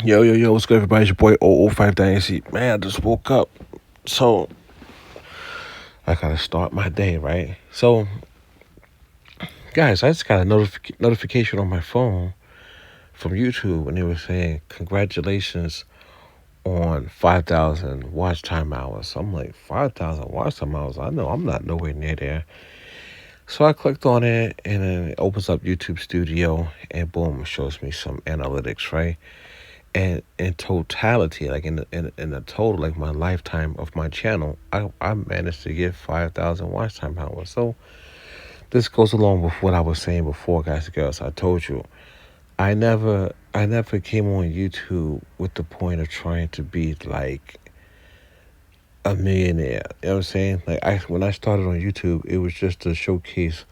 Yo, what's good, everybody? It's your boy 005 Dynasty. Man, I just woke up. So, I gotta start my day, right? So, guys, I just got a notification on my phone from YouTube, and they were saying, congratulations on 5,000 watch time hours. So I'm like, 5,000 watch time hours? I know I'm not nowhere near there. So I clicked on it, and then it opens up YouTube Studio, and boom, it shows me some analytics, right? And in totality, like in the total, like my lifetime of my channel, I managed to get 5,000 watch time hours. So this goes along with what I was saying before, guys and girls. I told you I never came on YouTube with the point of trying to be like a millionaire. You know what I'm saying? Like when I started on YouTube, it was just to showcase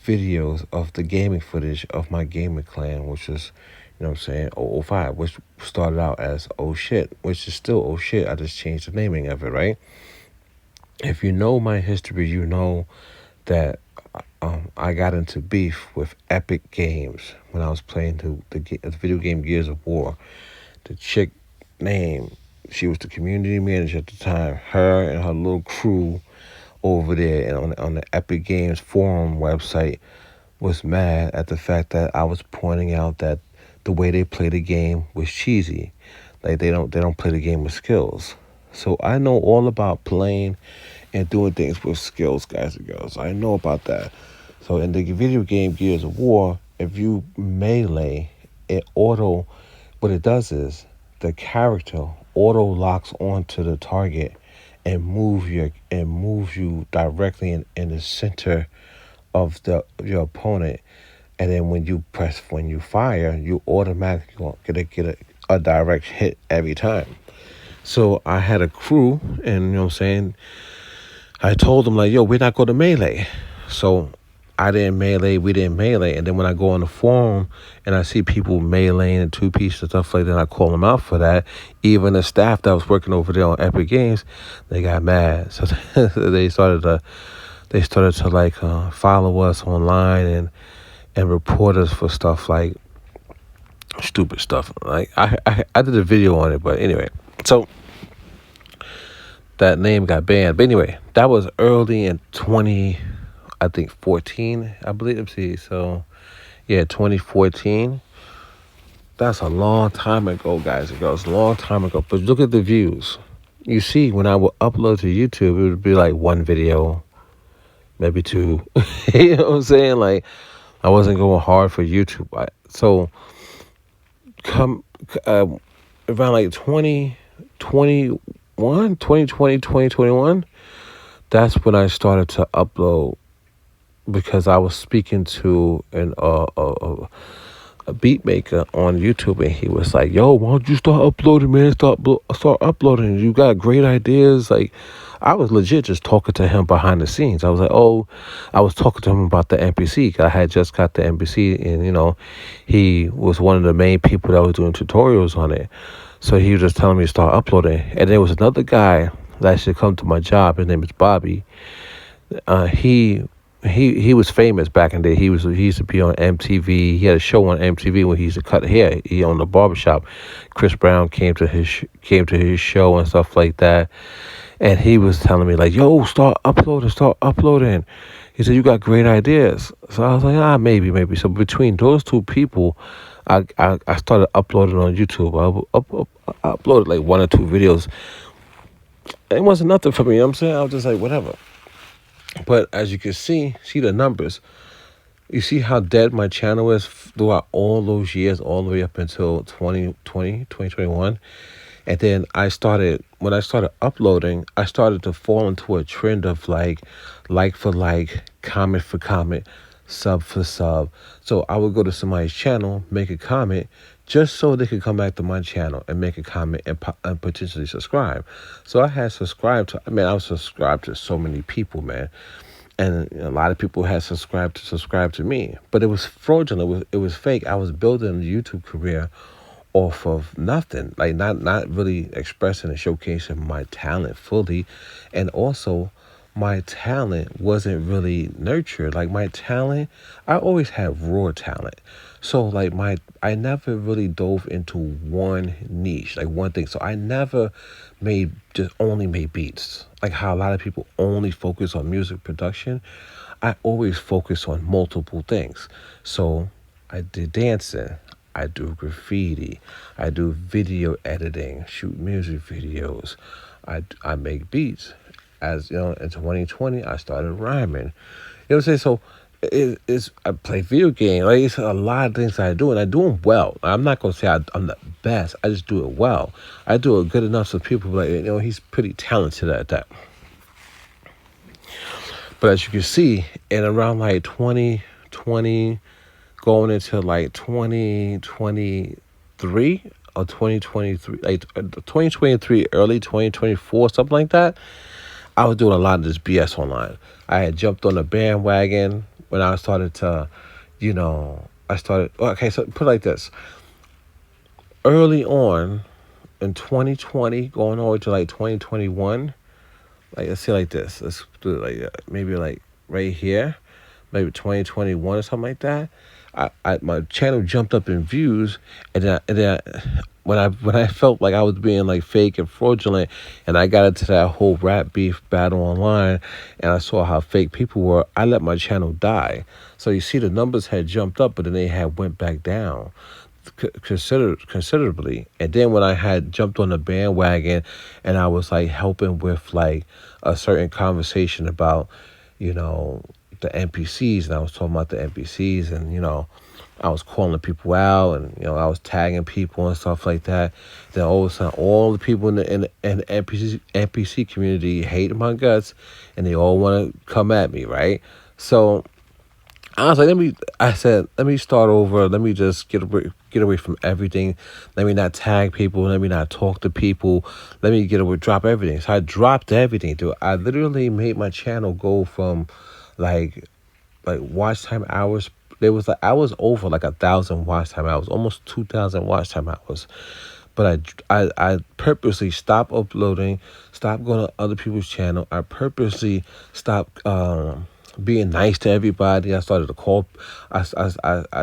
videos of the gaming footage of my gaming clan, which is, you know what I'm saying, 005, which started out as Oh Shit, which is still Oh Shit. I just changed the naming of it, right? If you know my history, you know that I got into beef with Epic Games when I was playing the video game Gears of War. The chick name, she was the community manager at the time. Her and her little crew over there and on the Epic Games forum website was mad at the fact that I was pointing out that the way they play the game was cheesy. Like they don't play the game with skills. So I know all about playing and doing things with skills, guys and girls. I know about that. So in the video game Gears of War, if you melee, what it does is the character auto locks onto the target and moves you directly in the center of your opponent, and then when you fire, you automatically gonna get a direct hit every time. So I had a crew, and you know what I'm saying, I told them like, yo, we're not going to melee. So I didn't melee, we didn't melee. And then when I go on the forum and I see people meleeing and two pieces and stuff like that, I call them out for that. Even the staff that was working over there on Epic Games, they got mad. So they started to like follow us online and report us for stuff like stupid stuff. Like I did a video on it, but anyway. So that name got banned. But anyway, that was early in 14, I believe. Let's see. So, yeah, 2014. That's a long time ago, guys and girls. A long time ago. But look at the views. You see, when I would upload to YouTube, it would be like one video, maybe two. You know what I'm saying? Like, I wasn't going hard for YouTube. So, come around like 2021, that's when I started to upload, because I was speaking to a beat maker on YouTube, and he was like, yo, why don't you start uploading, man? Start uploading. You got great ideas. Like, I was legit just talking to him behind the scenes. I was like, I was talking to him about the NPC. I had just got the NPC, and, you know, he was one of the main people that was doing tutorials on it. So he was just telling me to start uploading. And there was another guy that should come to my job. His name is Bobby. He was famous back in the day. He used to be on MTV. He had a show on MTV when he used to cut hair. He owned a barbershop. Chris Brown came to his show and stuff like that. And he was telling me like, yo, start uploading. He said, you got great ideas. So I was like, maybe. So between those two people, I started uploading on YouTube. I uploaded like one or two videos. It wasn't nothing for me. You know what I'm saying? I was just like, whatever. But as you can see the numbers. You see how dead my channel is throughout all those years, all the way up until 2021. And then when I started uploading, I started to fall into a trend of like for like, comment for comment, sub for sub. So I would go to somebody's channel, make a comment, just so they could come back to my channel and make a comment and potentially subscribe. So I was subscribed to so many people, man. And a lot of people had subscribed to me. But it was fraudulent. It was fake. I was building a YouTube career off of nothing, like not really expressing and showcasing my talent fully. And also, my talent wasn't really nurtured. Like, my talent, I always had raw talent. So like I never really dove into one niche, like one thing. So I never just only made beats. Like how a lot of people only focus on music production. I always focus on multiple things. So I did dancing, I do graffiti, I do video editing, shoot music videos, I make beats. As you know, in 2020, I started rhyming. You know what I'm saying? So it's I play video games. Like it's a lot of things I do, and I do them well. I'm not gonna say I'm the best. I just do it well. I do it good enough so people be like, he's pretty talented at that. But as you can see, in around like 2020, going into like 2023 or 2023, like 2023, early 2024, something like that, I was doing a lot of this BS online. I had jumped on the bandwagon when I started to, okay, so put it like this. Early on in 2020, going all the way to like 2021, like let's say like this. Let's do it like maybe like right here, maybe 2021 or something like that. My channel jumped up in views, and then when I felt like I was being like fake and fraudulent, and I got into that whole rap beef battle online, and I saw how fake people were, I let my channel die. So you see, the numbers had jumped up, but then they had went back down considerably. And then when I had jumped on the bandwagon, and I was like helping with like a certain conversation about, the NPCs, and I was talking about the NPCs, and I was calling people out, and I was tagging people and stuff like that. Then all of a sudden, all the people in the NPC community hate my guts, and they all want to come at me, right? So I was like, let me start over. Let me just get away from everything. Let me not tag people. Let me not talk to people. Let me drop everything. So I dropped everything, dude. I literally made my channel go from like watch time hours. I was over like 1,000 watch time hours, almost 2,000 watch time hours. But I purposely stopped uploading, stopped going to other people's channel. I purposely stopped being nice to everybody. I started to call. I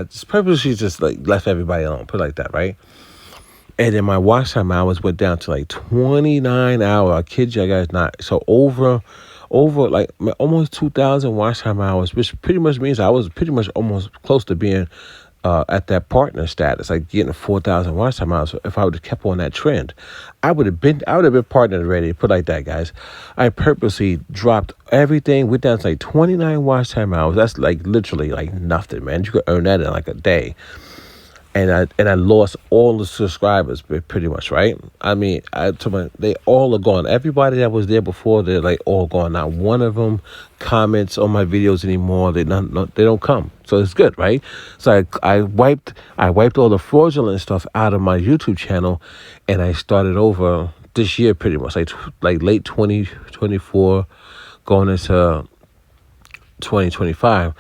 just purposely just like left everybody alone. Put it like that, right? And then my watch time hours went down to like 29 hours. I kid you guys not. So over like almost 2,000 watch time hours, which pretty much means I was pretty much almost close to being at that partner status, like getting 4,000 watch time hours. If I would have kept on that trend, I would have been partnered already. Put it like that, guys. I purposely dropped everything, went down to like 29 watch time hours. That's like literally like nothing, man. You could earn that in like a day. And I lost all the subscribers pretty much, right? I mean, they all are gone. Everybody that was there before, they're like all gone. Not one of them comments on my videos anymore. They don't come. So it's good, right? So I wiped all the fraudulent stuff out of my YouTube channel, and I started over this year pretty much, like late 2024, going into 2025.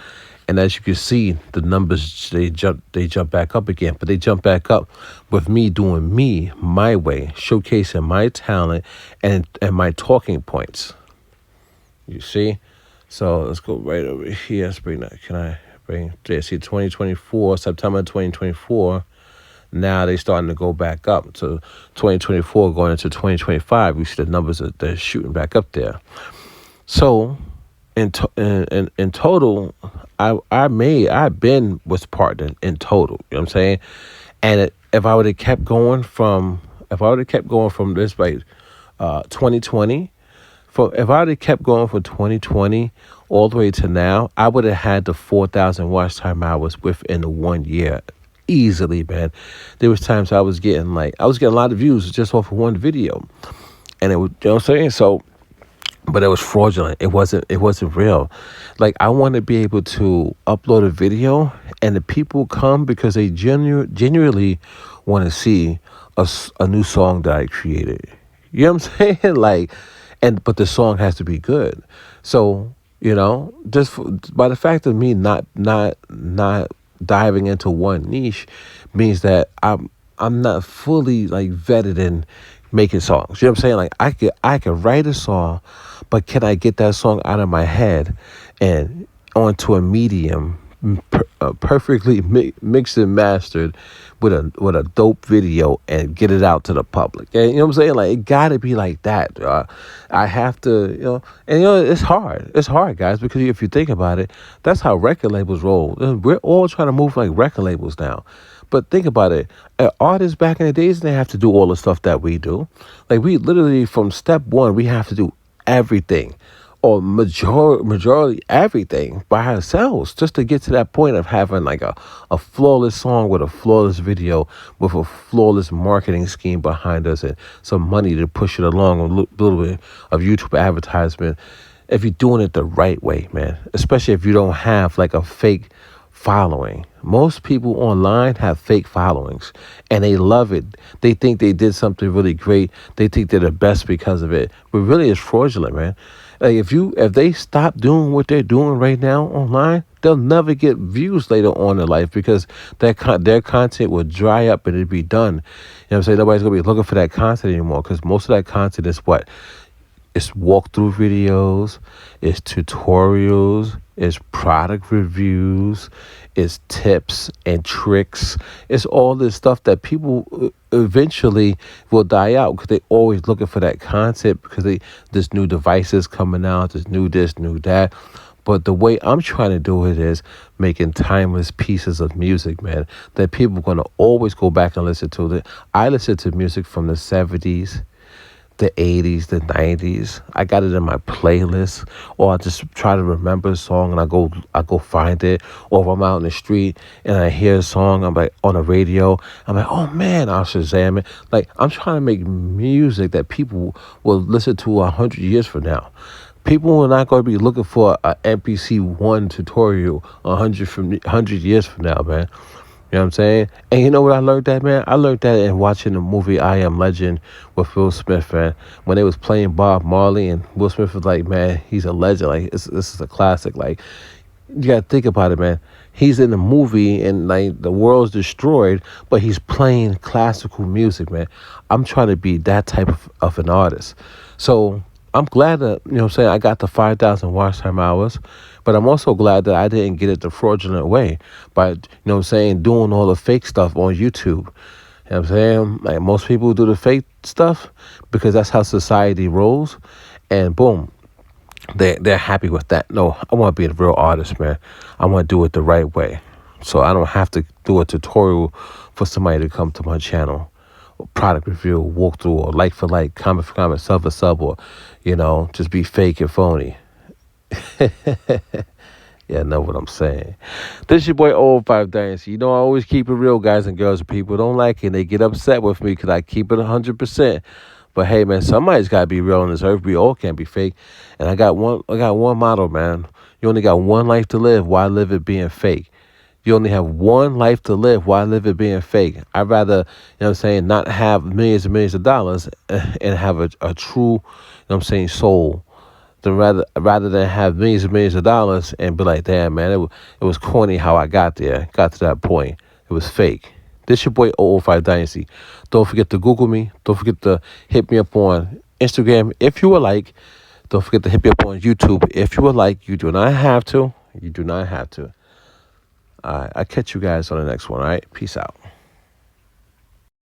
And as you can see, the numbers, they jump back up again. But they jump back up with me doing me, my way, showcasing my talent and my talking points. You see? So let's go right over here. Let's bring that. Can I bring, see, 2024, September 2024. Now they starting to go back up to 2024, going into 2025. You see the numbers, they're shooting back up there. So in total, I've been with partner in total. You know what I'm saying? And if I would have kept going from this like 2020, if I would have kept going from 2020 all the way to now, I would have had the 4,000 watch time hours within the 1 year. Easily, man. There was times I was getting a lot of views just off of one video. And it was, you know what I'm saying? So, but it was fraudulent. It wasn't real. Like, I want to be able to upload a video and the people come because they genuinely want to see a new song that I created. You know what I'm saying? But the song has to be good. So, just by the fact of me not diving into one niche means that I'm not fully vetted in making songs. You know what I'm saying? I could write a song, but can I get that song out of my head and onto a medium perfectly mixed and mastered with a dope video and get it out to the public. And you know what I'm saying? Like, it gotta be like that. I have to, and it's hard. It's hard, guys, because if you think about it, that's how record labels roll. We're all trying to move like record labels now. But think about it. Artists back in the days, they have to do all the stuff that we do. Like, we literally, from step one, we have to do everything, or majority everything by ourselves, just to get to that point of having like a flawless song with a flawless video with a flawless marketing scheme behind us and some money to push it along, a little bit of YouTube advertisement. If you're doing it the right way, man, especially if you don't have like a fake following. Most people online have fake followings and they love it. They think they did something really great. They think they're the best because of it. But really, it's fraudulent, man. Like, if they stop doing what they're doing right now online, they'll never get views later on in life, because their content will dry up and it'll be done. You know what I'm saying? Nobody's gonna be looking for that content anymore, because most of that content is what? It's walkthrough videos, it's tutorials, it's product reviews, it's tips and tricks. It's all this stuff that people eventually will die out, because they always looking for that content, because there's new devices coming out, there's new this, new that. But the way I'm trying to do it is making timeless pieces of music, man, that people are going to always go back and listen to. I listen to music from the 70s, the 80s, the 90s. I got it in my playlist, or I just try to remember a song and I go find it. Or if I'm out in the street and I hear a song, I'm like on the radio, I'm like, oh man, I'll Shazam it. Like, I'm trying to make music that people will listen to 100 years from now. People are not going to be looking for an MPC-1 tutorial 100 years from now, man. You know what I'm saying? And you know what I learned that, man? I learned that in watching the movie I Am Legend with Will Smith, man. When they was playing Bob Marley, and Will Smith was like, man, he's a legend. Like, this is a classic. Like, you got to think about it, man. He's in the movie and like the world's destroyed, but he's playing classical music, man. I'm trying to be that type of an artist. So I'm glad that, you know what I'm saying, I got the 5,000 watch time hours, but I'm also glad that I didn't get it the fraudulent way by, you know what I'm saying, doing all the fake stuff on YouTube. You know what I'm saying? Like, most people do the fake stuff because that's how society rolls, and boom, they're happy with that. No, I want to be a real artist, man. I want to do it the right way. So I don't have to do a tutorial for somebody to come to my channel. Product review, walkthrough, or like for like, comment for comment, sub for sub, or, just be fake and phony. Yeah, I know what I'm saying. This is your boy Old 5 Dynasty. I always keep it real, guys and girls. People don't like it, and they get upset with me because I keep it 100%. But hey, man, somebody's got to be real on this earth. We all can't be fake. And I got one motto, man. You only got one life to live. Why live it being fake? You only have one life to live. Why live it being fake? I'd rather, not have millions and millions of dollars and have a true, soul, than rather than have millions and millions of dollars and be like, damn, man, it was corny how I got there, got to that point. It was fake. This your boy 005 Dynasty. Don't forget to Google me. Don't forget to hit me up on Instagram if you would like. Don't forget to hit me up on YouTube if you would like. You do not have to. You do not have to. All right, I'll catch you guys on the next one, all right? Peace out.